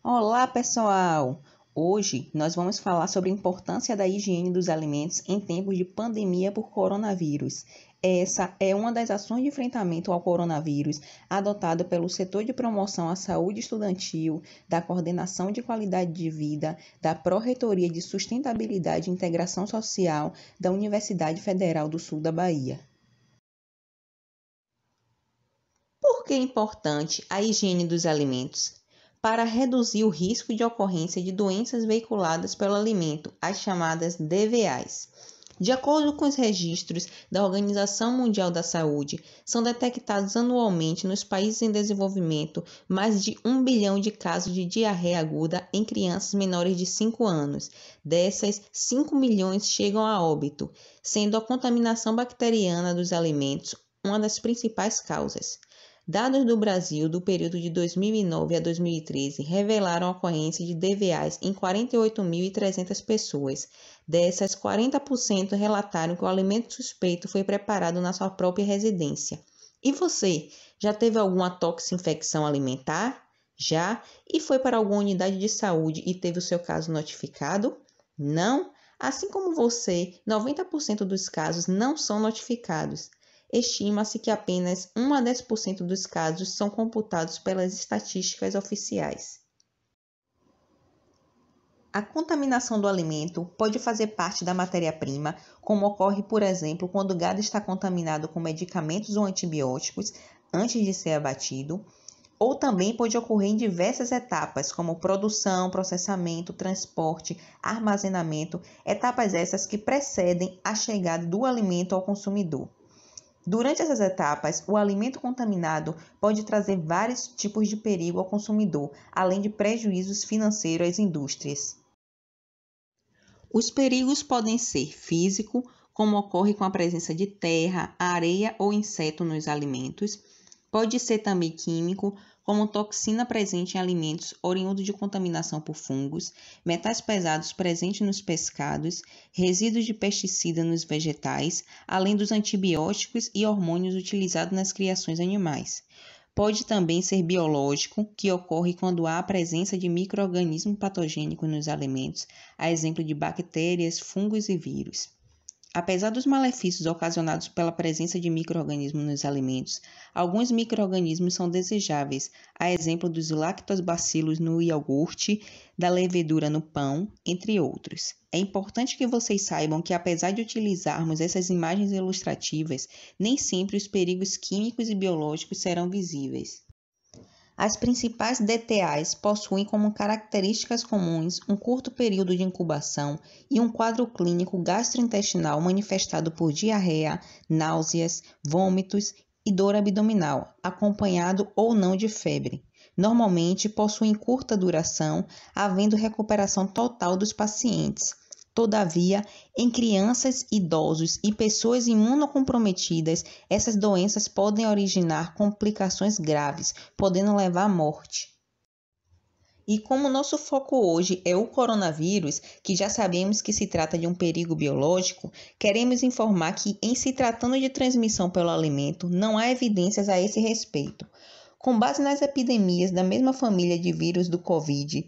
Olá, pessoal! Hoje nós vamos falar sobre a importância da higiene dos alimentos em tempos de pandemia por coronavírus. Essa é uma das ações de enfrentamento ao coronavírus adotada pelo setor de promoção à saúde estudantil, da coordenação de qualidade de vida, da Pró-Reitoria de Sustentabilidade e Integração Social da Universidade Federal do Sul da Bahia. Por que é importante a higiene dos alimentos? Para reduzir o risco de ocorrência de doenças veiculadas pelo alimento, as chamadas DVAs. De acordo com os registros da Organização Mundial da Saúde, são detectados anualmente nos países em desenvolvimento mais de 1 bilhão de casos de diarreia aguda em crianças menores de 5 anos. Dessas, 5 milhões chegam a óbito, sendo a contaminação bacteriana dos alimentos uma das principais causas. Dados do Brasil do período de 2009 a 2013 revelaram a ocorrência de DVAs em 48.300 pessoas. Dessas, 40% relataram que o alimento suspeito foi preparado na sua própria residência. E você, já teve alguma toxinfecção alimentar? Já? E foi para alguma unidade de saúde e teve o seu caso notificado? Não? Assim como você, 90% dos casos não são notificados. Estima-se que apenas 1 a 10% dos casos são computados pelas estatísticas oficiais. A contaminação do alimento pode fazer parte da matéria-prima, como ocorre, por exemplo, quando o gado está contaminado com medicamentos ou antibióticos antes de ser abatido, ou também pode ocorrer em diversas etapas, como produção, processamento, transporte, armazenamento, etapas essas que precedem a chegada do alimento ao consumidor. Durante essas etapas, o alimento contaminado pode trazer vários tipos de perigo ao consumidor, além de prejuízos financeiros às indústrias. Os perigos podem ser físico, como ocorre com a presença de terra, areia ou inseto nos alimentos. Pode ser também químico, como toxina presente em alimentos oriundos de contaminação por fungos, metais pesados presentes nos pescados, resíduos de pesticida nos vegetais, além dos antibióticos e hormônios utilizados nas criações animais. Pode também ser biológico, que ocorre quando há a presença de micro-organismos patogênicos nos alimentos, a exemplo de bactérias, fungos e vírus. Apesar dos malefícios ocasionados pela presença de micro-organismos nos alimentos, alguns micro-organismos são desejáveis, a exemplo dos lactobacillus no iogurte, da levedura no pão, entre outros. É importante que vocês saibam que, apesar de utilizarmos essas imagens ilustrativas, nem sempre os perigos químicos e biológicos serão visíveis. As principais DTAs possuem como características comuns um curto período de incubação e um quadro clínico gastrointestinal manifestado por diarreia, náuseas, vômitos e dor abdominal, acompanhado ou não de febre. Normalmente possuem curta duração, havendo recuperação total dos pacientes. Todavia, em crianças, idosos e pessoas imunocomprometidas, essas doenças podem originar complicações graves, podendo levar à morte. E como nosso foco hoje é o coronavírus, que já sabemos que se trata de um perigo biológico, queremos informar que, em se tratando de transmissão pelo alimento, não há evidências a esse respeito. Com base nas epidemias da mesma família de vírus do Covid,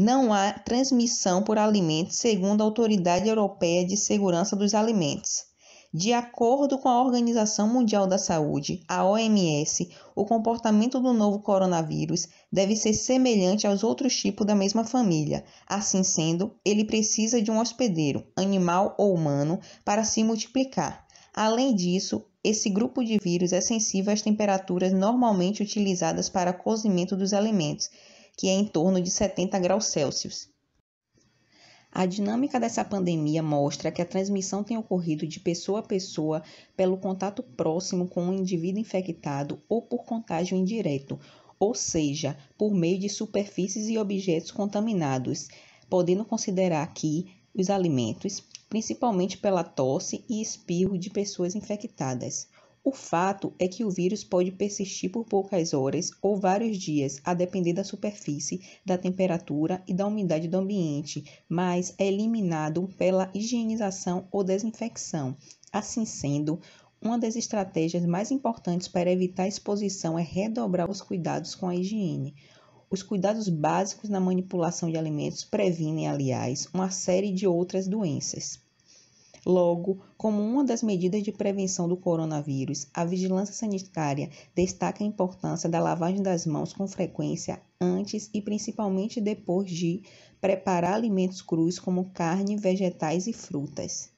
não há transmissão por alimentos, segundo a Autoridade Europeia de Segurança dos Alimentos. De acordo com a Organização Mundial da Saúde, a OMS, o comportamento do novo coronavírus deve ser semelhante aos outros tipos da mesma família. Assim sendo, ele precisa de um hospedeiro, animal ou humano, para se multiplicar. Além disso, esse grupo de vírus é sensível às temperaturas normalmente utilizadas para cozimento dos alimentos, que é em torno de 70 graus Celsius. A dinâmica dessa pandemia mostra que a transmissão tem ocorrido de pessoa a pessoa pelo contato próximo com um indivíduo infectado ou por contágio indireto, ou seja, por meio de superfícies e objetos contaminados, podendo considerar aqui os alimentos, principalmente pela tosse e espirro de pessoas infectadas. O fato é que o vírus pode persistir por poucas horas ou vários dias, a depender da superfície, da temperatura e da umidade do ambiente, mas é eliminado pela higienização ou desinfecção. Assim sendo, uma das estratégias mais importantes para evitar a exposição é redobrar os cuidados com a higiene. Os cuidados básicos na manipulação de alimentos previnem, aliás, uma série de outras doenças. Logo, como uma das medidas de prevenção do coronavírus, a vigilância sanitária destaca a importância da lavagem das mãos com frequência antes e principalmente depois de preparar alimentos crus como carne, vegetais e frutas.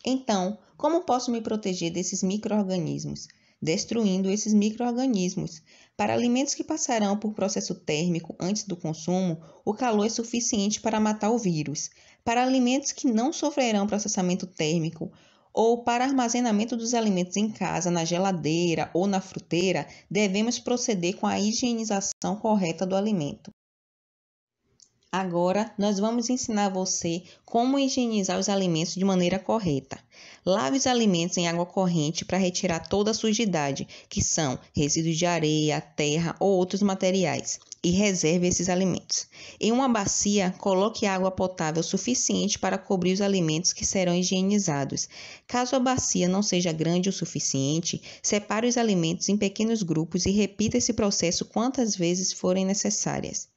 Então, como posso me proteger desses micro-organismos? Destruindo esses micro-organismos. Para alimentos que passarão por processo térmico antes do consumo, o calor é suficiente para matar o vírus. Para alimentos que não sofrerão processamento térmico ou para armazenamento dos alimentos em casa, na geladeira ou na fruteira, devemos proceder com a higienização correta do alimento. Agora, nós vamos ensinar você como higienizar os alimentos de maneira correta. Lave os alimentos em água corrente para retirar toda a sujidade, que são resíduos de areia, terra ou outros materiais, e reserve esses alimentos. Em uma bacia, coloque água potável suficiente para cobrir os alimentos que serão higienizados. Caso a bacia não seja grande o suficiente, separe os alimentos em pequenos grupos e repita esse processo quantas vezes forem necessárias.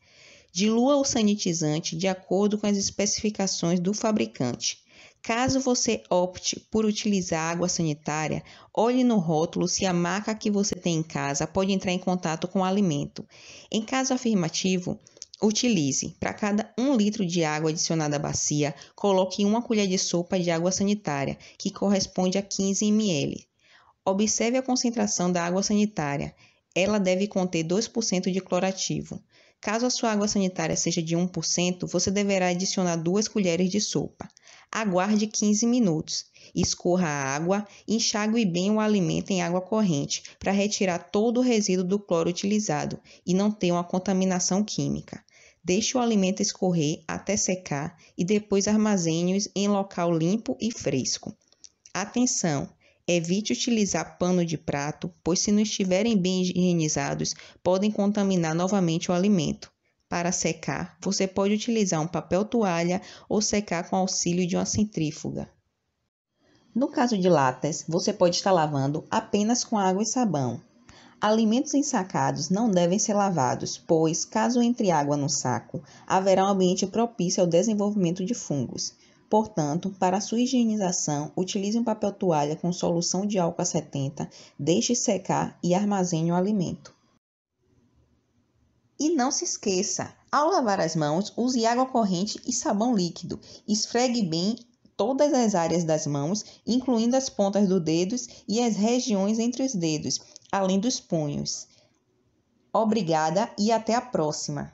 Dilua o sanitizante de acordo com as especificações do fabricante. Caso você opte por utilizar água sanitária, olhe no rótulo se a marca que você tem em casa pode entrar em contato com o alimento. Em caso afirmativo, utilize, para cada 1 litro de água adicionada à bacia, coloque 1 colher de sopa de água sanitária, que corresponde a 15 ml. Observe a concentração da água sanitária. Ela deve conter 2% de clorativo. Caso a sua água sanitária seja de 1%, você deverá adicionar 2 colheres de sopa. Aguarde 15 minutos. Escorra a água e enxague bem o alimento em água corrente para retirar todo o resíduo do cloro utilizado e não ter uma contaminação química. Deixe o alimento escorrer até secar e depois armazene-os em local limpo e fresco. Atenção! Evite utilizar pano de prato, pois se não estiverem bem higienizados, podem contaminar novamente o alimento. Para secar, você pode utilizar um papel toalha ou secar com auxílio de uma centrífuga. No caso de latas, você pode estar lavando apenas com água e sabão. Alimentos ensacados não devem ser lavados, pois, caso entre água no saco, haverá um ambiente propício ao desenvolvimento de fungos. Portanto, para sua higienização, utilize um papel toalha com solução de álcool a 70, deixe secar e armazene o alimento. E não se esqueça, ao lavar as mãos, use água corrente e sabão líquido. Esfregue bem todas as áreas das mãos, incluindo as pontas dos dedos e as regiões entre os dedos, além dos punhos. Obrigada e até a próxima!